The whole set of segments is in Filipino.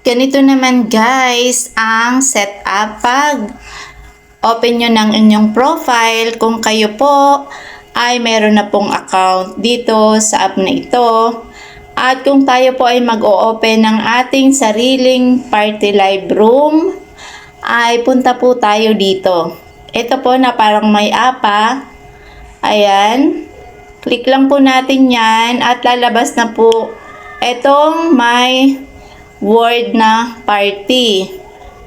Ganito naman guys ang setup pag open nyo ng inyong profile kung kayo po ay meron na pong account dito sa app na ito. At kung tayo po ay mag-o-open ng ating sariling party live room, ay punta po tayo dito. Ito po na parang may apa. Ayan. Click lang po natin yan at lalabas na po itong may word na party.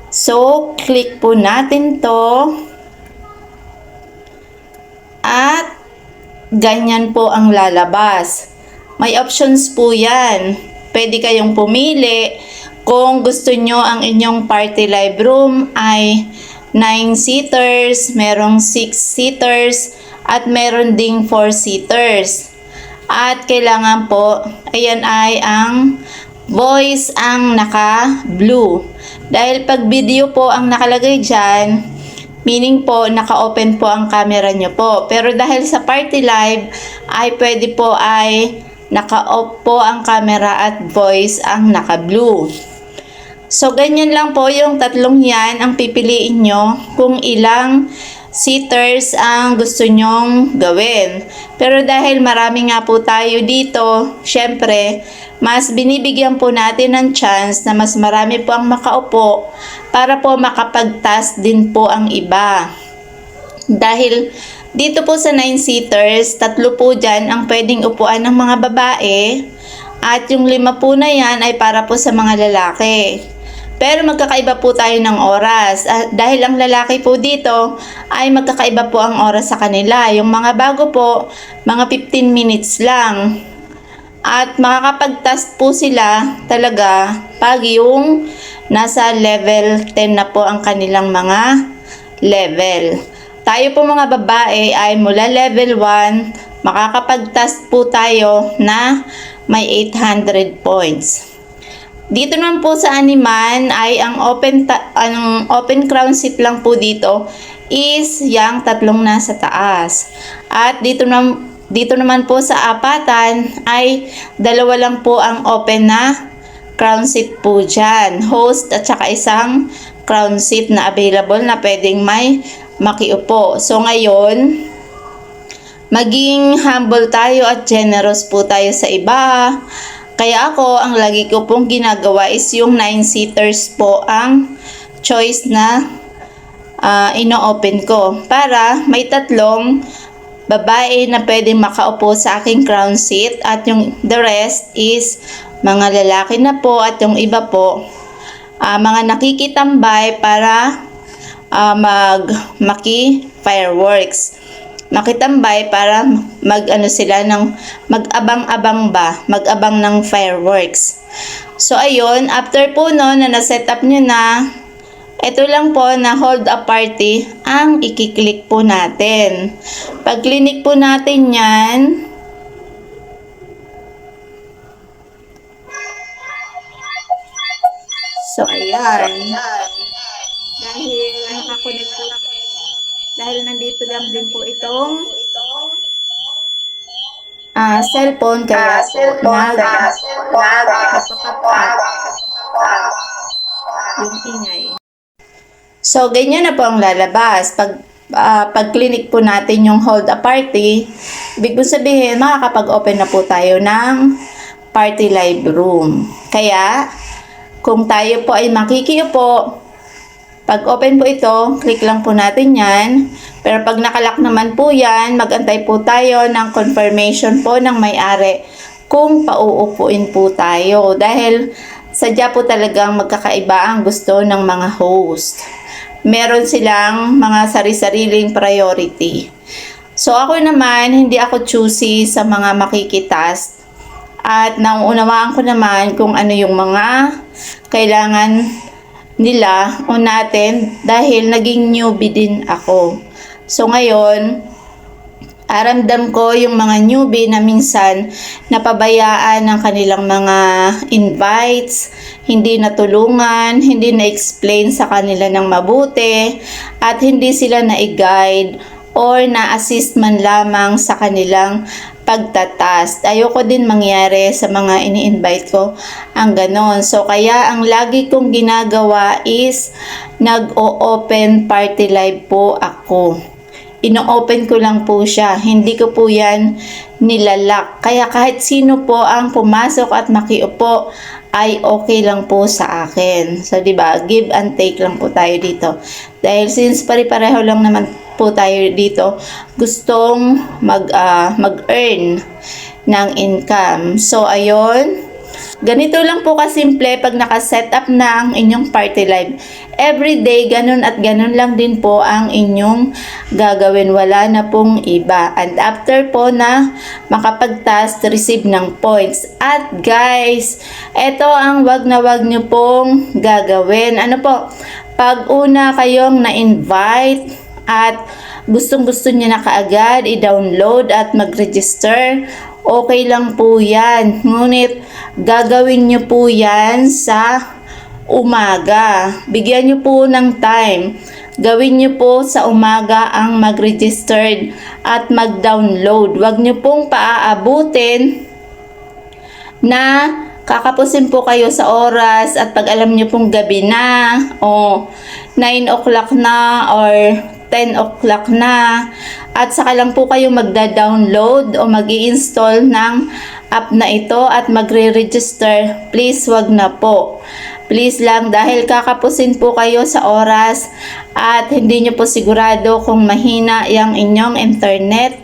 So, click po natin to. At ganyan po ang lalabas. May options po yan. Pwede kayong pumili kung gusto nyo ang inyong party live room ay 9 seaters, merong 6 seaters, at meron ding 4 seaters. At kailangan po, ayan ay ang voice ang naka-blue. Dahil pag video po ang nakalagay dyan, meaning po naka-open po ang camera nyo po. Pero dahil sa party live, ay pwede po ay naka-off po ang camera at voice ang naka-blue. So, ganyan lang po yung tatlong yan ang pipiliin nyo kung ilang seaters ang gusto nyong gawin. Pero dahil marami nga po tayo dito, syempre, mas binibigyan po natin ng chance na mas marami po ang makaupo para po makapag-task din po ang iba. Dahil dito po sa 9 seaters, 3 po dyan ang pwedeng upuan ng mga babae at yung 5 po na yan ay para po sa mga lalaki. Pero magkakaiba po tayo ng oras. Dahil ang lalaki po dito ay magkakaiba po ang oras sa kanila. Yung mga bago po, mga 15 minutes lang. At makakapag-task po sila talaga pag yung nasa level 10 na po ang kanilang mga level. Tayo po mga babae ay mula level 1, makakapag-task po tayo na may 800 points. Dito naman po sa Animan ay ang open crown seat lang po dito is yang tatlong nasa taas. At dito naman po sa apatan ay 2 lang po ang open na crown seat po dyan. Host at saka isang crown seat na available na pwedeng may makiupo. So ngayon, maging humble tayo at generous po tayo sa iba. Kaya ako, ang lagi ko pong ginagawa is yung 9 seaters po ang choice na ino-open ko. Para may 3 babae na pwedeng makaupo sa aking crown seat at yung the rest is mga lalaki na po at yung iba po mga nakikitambay para maki-fireworks. Makitambay para sila ng mag-abang-abang mag-abang ng fireworks. So ayun, after po no na na-set up nyo na, ito lang po na hold a party ang i-click po natin. Pag click po natin yan, so ayan, dahil nakakonect po, dahil nandito lang din po itong cellphone, kaya napaka-up yung ingay. So, ganyan na po ang lalabas. Pag click po natin yung hold a party, ibig po sabihin, makakapag-open na po tayo ng party live room. Kaya, kung tayo po ay makikiupo, pag open po ito, click lang po natin yan. Pero pag nakalock naman po yan, magantay po tayo ng confirmation po ng may-ari kung pauupuin po tayo. Dahil sadya po talagang magkakaiba ang gusto ng mga host. Meron silang mga sari-sariling priority. So ako naman, hindi ako choosy sa mga makikitask. At nauunawaan ko naman kung ano yung mga kailangan nila o natin dahil naging newbie din ako. So ngayon, aramdam ko yung mga newbie na minsan napabayaan ng kanilang mga invites, hindi natulungan, hindi na-explain sa kanila ng mabuti, at hindi sila na-guide or na-assist man lamang sa kanilang pagtatast. Ayoko din mangyari sa mga ini-invite ko ang ganon. So, kaya ang lagi kong ginagawa is nag-o-open party live po ako. Ino-open ko lang po siya. Hindi ko po yan nilalak. Kaya kahit sino po ang pumasok at makiupo ay okay lang po sa akin. So, di ba? Give and take lang po tayo dito. Dahil since pare-pareho lang naman po tayo dito, gustong mag-earn ng income. So, ayun. Ganito lang po kasimple pag nakaset up na ang inyong party live. Everyday, ganun at ganun lang din po ang inyong gagawin. Wala na pong iba. And after po na makapag-task, receive ng points. At guys, ito ang wag na wag nyo pong gagawin. Ano po? Pag una kayong na-invite at gustong-gusto nyo na kaagad i-download at mag-register, okay lang po yan. Ngunit, gagawin nyo po yan sa umaga. Bigyan nyo po ng time. Gawin nyo po sa umaga ang mag-registered at mag-download. Huwag nyo pong paaabutin na kakapusin po kayo sa oras at pag alam nyo pong gabi na o 9 o'clock na or 10 o'clock na at saka lang po kayo magda-download o mag-i-install ng app na ito at magre-register, please wag na po. Please lang dahil kakapusin po kayo sa oras at hindi nyo po sigurado kung mahina yung inyong internet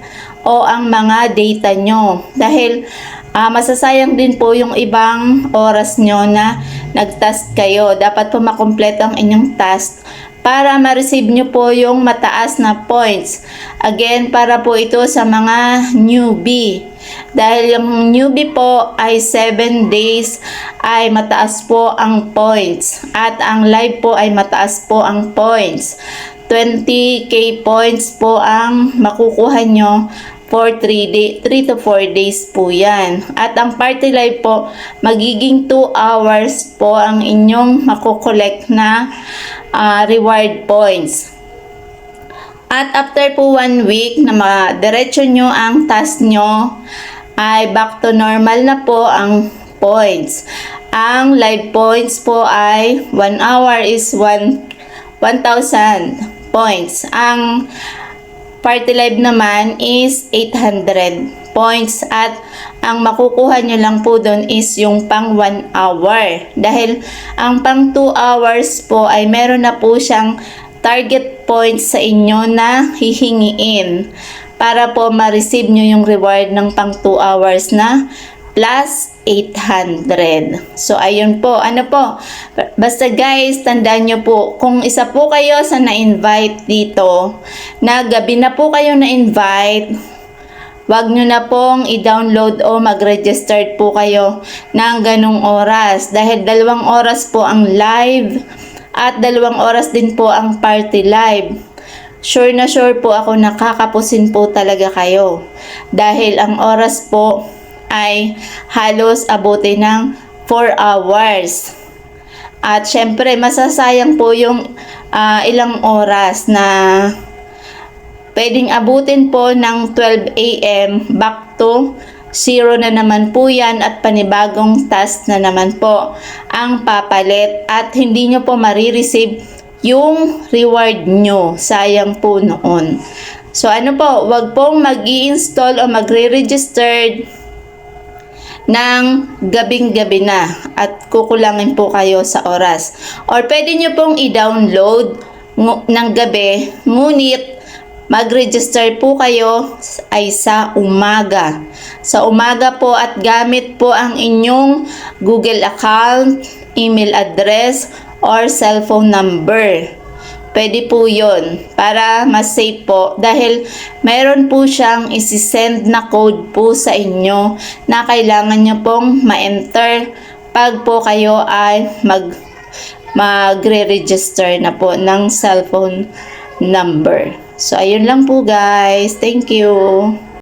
o ang mga data nyo. Dahil masasayang din po yung ibang oras nyo na nag-task kayo. Dapat po makumpleto ang inyong task para ma-receive nyo po yung mataas na points. Again, para po ito sa mga newbie. Dahil yung newbie po ay 7 days ay mataas po ang points. At ang live po ay mataas po ang points. 20k points po ang makukuha nyo for 3 to 4 days po yan. At ang party live po, magiging 2 hours po ang inyong makukolekt na reward points. At after po 1 week na diretso nyo ang task nyo, ay back to normal na po ang points. Ang live points po ay 1 hour is 1,000 points. Ang party live naman is 800 points at ang makukuha nyo lang po doon is yung pang 1 hour. Dahil ang pang 2 hours po ay meron na po siyang target points sa inyo na hihingiin para po ma-receive nyo yung reward ng pang 2 hours na plus 800. So, ayun po. Ano po? Basta guys, tandaan nyo po, kung isa po kayo sa na-invite dito, na gabi na po kayo na-invite, wag nyo na pong i-download o mag-register po kayo ng ganong oras. Dahil 2 oras po ang live at 2 oras din po ang party live. Sure na sure po ako nakakapusin po talaga kayo. Dahil ang oras po ay halos abutin ng 4 hours. At syempre, masasayang po yung ilang oras na pwedeng abutin po ng 12 AM back to 0 na naman po yan at panibagong task na naman po ang papalit at hindi nyo po marireceive yung reward nyo. Sayang po noon. So ano po, wag pong mag-i-install o magre-register ng gabing-gabi na at kukulangin po kayo sa oras. Or pwede nyo pong i-download ng gabi, ngunit mag-register po kayo ay sa umaga. Sa umaga po at gamit po ang inyong Google account, email address, or cellphone number. Pwede po yun para mas safe po dahil meron po siyang isi-send na code po sa inyo na kailangan nyo pong ma-enter pag po kayo ay magre-register na po ng cellphone number. So, ayun lang po guys. Thank you.